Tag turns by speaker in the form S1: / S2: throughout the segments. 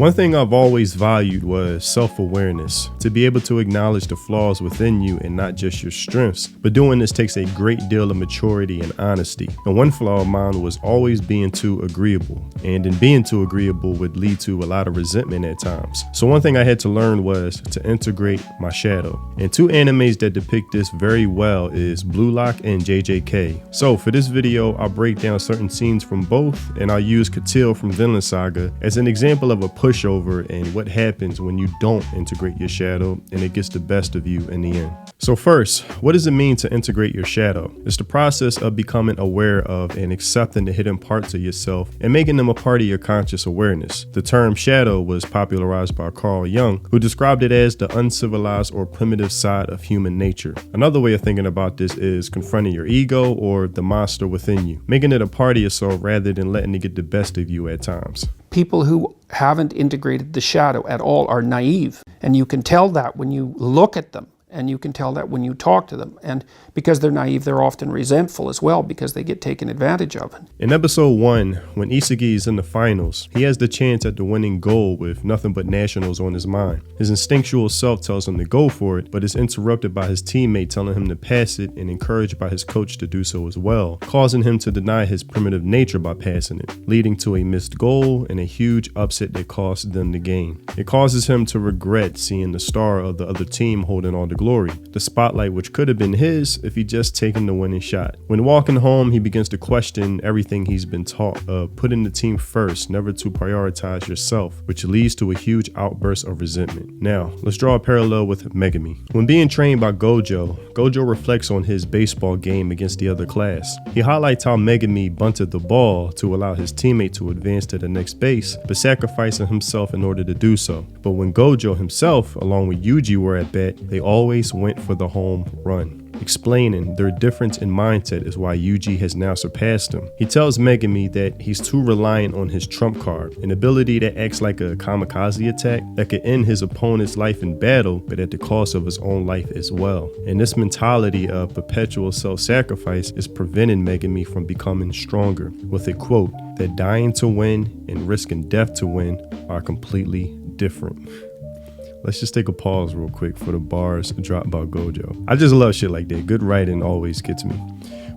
S1: One thing I've always valued was self-awareness, to be able to acknowledge the flaws within you and not just your strengths. But doing this takes a great deal of maturity and honesty. And one flaw of mine was always being too agreeable. And in being too agreeable would lead to a lot of resentment at times. So one thing I had to learn was to integrate my shadow. And two animes that depict this very well is Blue Lock and JJK. So for this video, I'll break down certain scenes from both, and I'll use Katil from Vinland Saga as an example of a pushover and what happens when you don't integrate your shadow and it gets the best of you in the end. So first, what does it mean to integrate your shadow? It's the process of becoming aware of and accepting the hidden parts of yourself and making them a part of your conscious awareness. The term shadow was popularized by Carl Jung, who described it as the uncivilized or primitive side of human nature. Another way of thinking about this is confronting your ego or the monster within you, making it a part of yourself rather than letting it get the best of you at times.
S2: People who haven't integrated the shadow at all are naive, and you can tell that when you look at them, and you can tell that when you talk to them. And because they're naive, they're often resentful as well because they get taken advantage of.
S1: In episode 1, when Isagi is in the finals, he has the chance at the winning goal with nothing but nationals on his mind. His instinctual self tells him to go for it, but is interrupted by his teammate telling him to pass it and encouraged by his coach to do so as well, causing him to deny his primitive nature by passing it, leading to a missed goal and a huge upset that costs them the game. It causes him to regret seeing the star of the other team holding all the glory, the spotlight which could have been his if he just taken the winning shot. When walking home, he begins to question everything he's been taught of putting the team first, never to prioritize yourself, which leads to a huge outburst of resentment. Now, let's draw a parallel with Megami. When being trained by Gojo reflects on his baseball game against the other class. He highlights how Megami bunted the ball to allow his teammate to advance to the next base, but sacrificing himself in order to do so. But when Gojo himself, along with Yuji, were at bat, they always went for the home run. Explaining their difference in mindset is why Yuji has now surpassed him. He tells Megami that he's too reliant on his trump card, an ability that acts like a kamikaze attack that could end his opponent's life in battle, but at the cost of his own life as well. And this mentality of perpetual self-sacrifice is preventing Megami from becoming stronger, with a quote that dying to win and risking death to win are completely different. Let's just take a pause real quick for the bars dropped by Gojo. I just love shit like that. Good writing always gets me.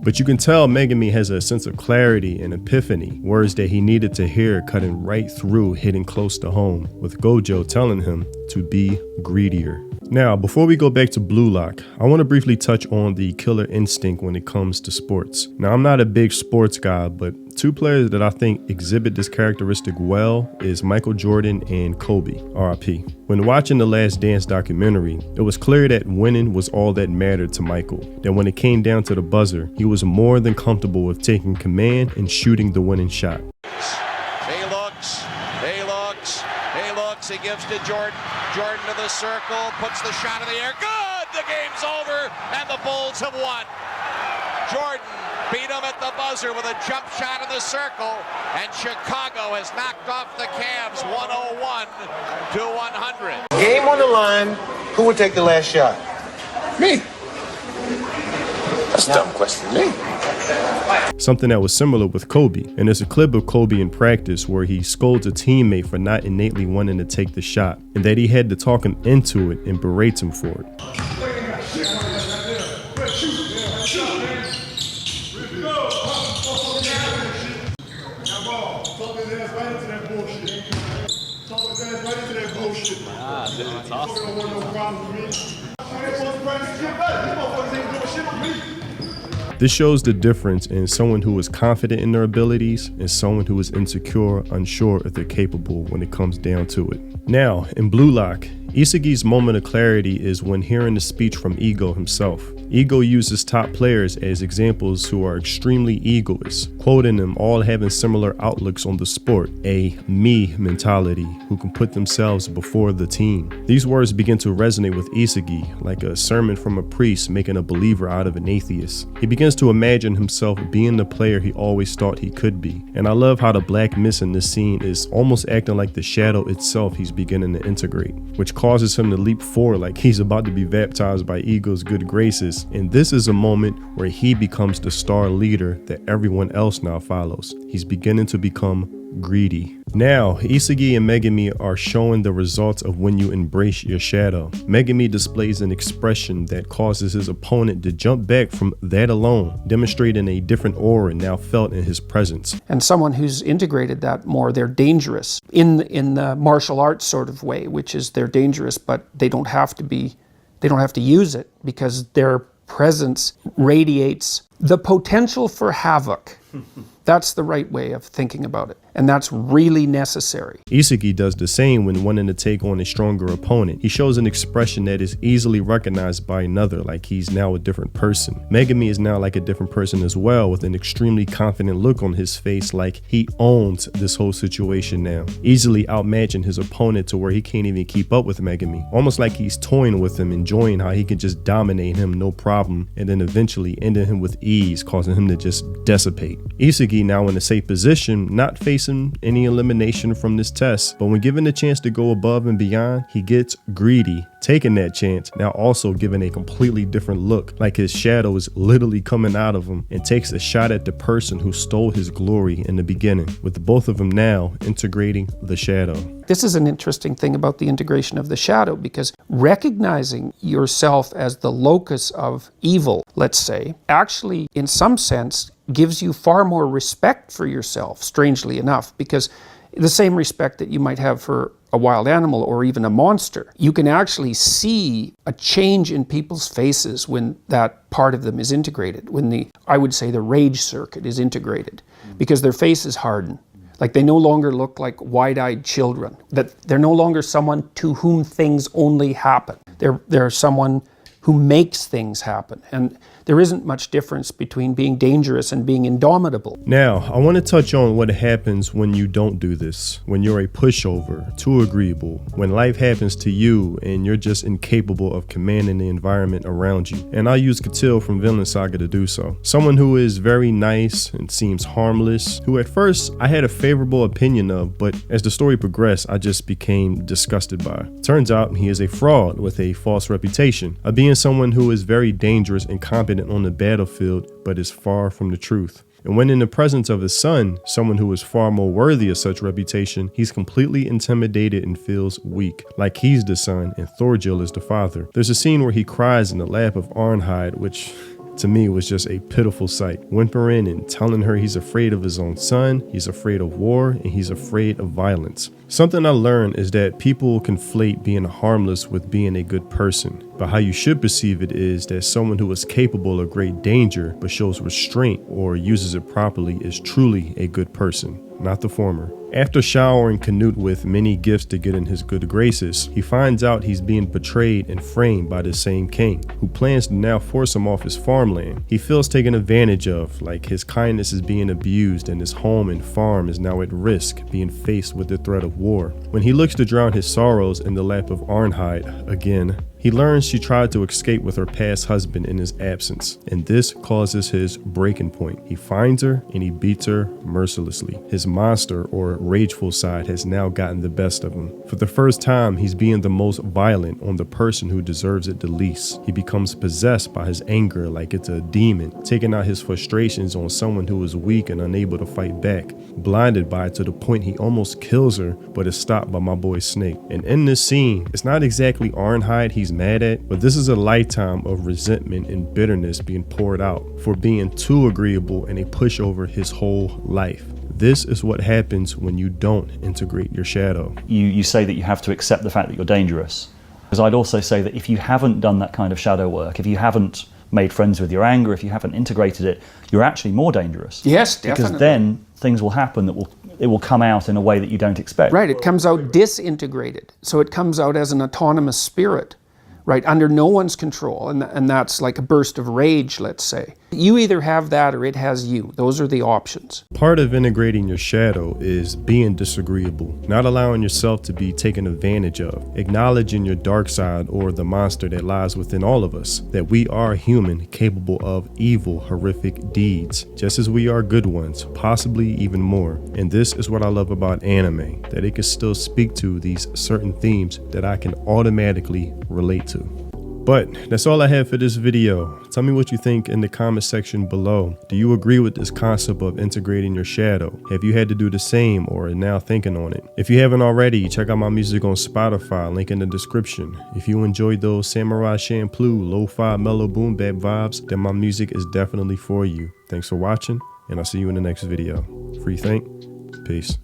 S1: But you can tell Megami has a sense of clarity and epiphany, words that he needed to hear cutting right through, hitting close to home, with Gojo telling him to be greedier. Now, before we go back to Blue Lock, I want to briefly touch on the killer instinct when it comes to sports. Now, I'm not a big sports guy, but two players that I think exhibit this characteristic well is Michael Jordan and Kobe, RIP. When watching the Last Dance documentary, it was clear that winning was all that mattered to Michael, that when it came down to the buzzer, he was more than comfortable with taking command and shooting the winning shot.
S3: He gives to Jordan. Jordan to the circle, puts the shot in the air. Good! The game's over, and the Bulls have won. Jordan beat him at the buzzer with a jump shot in the circle, and Chicago has knocked off the Cavs 101 to 100.
S4: Game on the line. Who would take the last shot?
S3: Me. That's a dumb question. Me.
S1: Something that was similar with Kobe, and there's a clip of Kobe in practice where he scolds a teammate for not innately wanting to take the shot, and that he had to talk him into it and berates him for it. This shows the difference in someone who is confident in their abilities and someone who is insecure, unsure if they're capable when it comes down to it. Now, in Blue Lock, Isagi's moment of clarity is when hearing the speech from Ego himself. Ego uses top players as examples who are extremely egoist, quoting them all having similar outlooks on the sport, a me mentality, who can put themselves before the team. These words begin to resonate with Isagi, like a sermon from a priest making a believer out of an atheist. He begins to imagine himself being the player he always thought he could be. And I love how the black mist in this scene is almost acting like the shadow itself he's beginning to integrate, which causes him to leap forward like he's about to be baptized by Ego's good graces. And this is a moment where he becomes the star leader that everyone else now follows. He's beginning to become greedy. Now, Isagi and Megumi are showing the results of when you embrace your shadow. Megumi displays an expression that causes his opponent to jump back from that alone, demonstrating a different aura now felt in his presence.
S2: And someone who's integrated that more, they're dangerous in the martial arts sort of way, which is they're dangerous, but they don't have to use it because their presence radiates the potential for havoc. That's the right way of thinking about it. And that's really necessary.
S1: Isagi does the same when wanting to take on a stronger opponent. He shows an expression that is easily recognized by another, like he's now a different person. Megumi is now like a different person as well, with an extremely confident look on his face, like he owns this whole situation now, easily outmatching his opponent to where he can't even keep up with Megumi. Almost like he's toying with him, enjoying how he can just dominate him no problem, and then eventually ending him with ease, causing him to just dissipate. Isagi now in a safe position, not facing any elimination from this test, but when given the chance to go above and beyond, he gets greedy, taking that chance, now also given a completely different look, like his shadow is literally coming out of him, and takes a shot at the person who stole his glory in the beginning, with both of them now integrating the shadow.
S2: This is an interesting thing about the integration of the shadow, because recognizing yourself as the locus of evil, let's say, actually in some sense gives you far more respect for yourself, strangely enough, because the same respect that you might have for a wild animal or even a monster, you can actually see a change in people's faces when that part of them is integrated, when I would say the rage circuit is integrated, because their faces harden. Like they no longer look like wide-eyed children, that they're no longer someone to whom things only happen. They're someone who makes things happen. And there isn't much difference between being dangerous and being indomitable.
S1: Now, I want to touch on what happens when you don't do this, when you're a pushover, too agreeable, when life happens to you and you're just incapable of commanding the environment around you. And I'll use Katil from Vinland Saga to do so. Someone who is very nice and seems harmless, who at first I had a favorable opinion of, but as the story progressed, I just became disgusted by. Turns out he is a fraud with a false reputation of being someone who is very dangerous and competent on the battlefield, but is far from the truth. And when in the presence of his son, someone who is far more worthy of such reputation, he's completely intimidated and feels weak, like he's the son and Thorgil is the father. There's a scene where he cries in the lap of Arnheid, which to me was just a pitiful sight, whimpering and telling her he's afraid of his own son, he's afraid of war, and he's afraid of violence. Something I learned is that people conflate being harmless with being a good person, but how you should perceive it is that someone who is capable of great danger but shows restraint or uses it properly is truly a good person, not the former. After showering Canute with many gifts to get in his good graces, he finds out he's being betrayed and framed by the same king, who plans to now force him off his farmland. He feels taken advantage of, like his kindness is being abused and his home and farm is now at risk, being faced with the threat of war. When he looks to drown his sorrows in the lap of Arnheid again, he learns she tried to escape with her past husband in his absence, and this causes his breaking point. He finds her and he beats her mercilessly. His monster or rageful side has now gotten the best of him. For the first time, he's being the most violent on the person who deserves it the least. He becomes possessed by his anger like it's a demon, taking out his frustrations on someone who is weak and unable to fight back, blinded by it to the point he almost kills her, but is stopped by my boy Snake. And in this scene, it's not exactly Arnheid he's mad at, but this is a lifetime of resentment and bitterness being poured out for being too agreeable and a pushover his whole life. This is what happens when you don't integrate your shadow.
S5: You say that you have to accept the fact that you're dangerous. Because I'd also say that if you haven't done that kind of shadow work, if you haven't made friends with your anger, if you haven't integrated it, you're actually more dangerous.
S2: Yes, definitely.
S5: Because then things will happen that it will come out in a way that you don't expect.
S2: Right, it comes out disintegrated. So it comes out as an autonomous spirit, right, under no one's control, and that's like a burst of rage, let's say. You either have that or it has you. Those are the options.
S1: Part of integrating your shadow is being disagreeable, not allowing yourself to be taken advantage of, acknowledging your dark side or the monster that lies within all of us, that we are human, capable of evil, horrific deeds, just as we are good ones, possibly even more. And this is what I love about anime, that it can still speak to these certain themes that I can automatically relate to. But that's all I have for this video. Tell me what you think in the comment section below. Do you agree with this concept of integrating your shadow? Have you had to do the same or are now thinking on it? If you haven't already, check out my music on Spotify, link in the description. If you enjoyed those Samurai Champloo, lo-fi, mellow boom bap vibes, then my music is definitely for you. Thanks for watching, and I'll see you in the next video. Free think. Peace.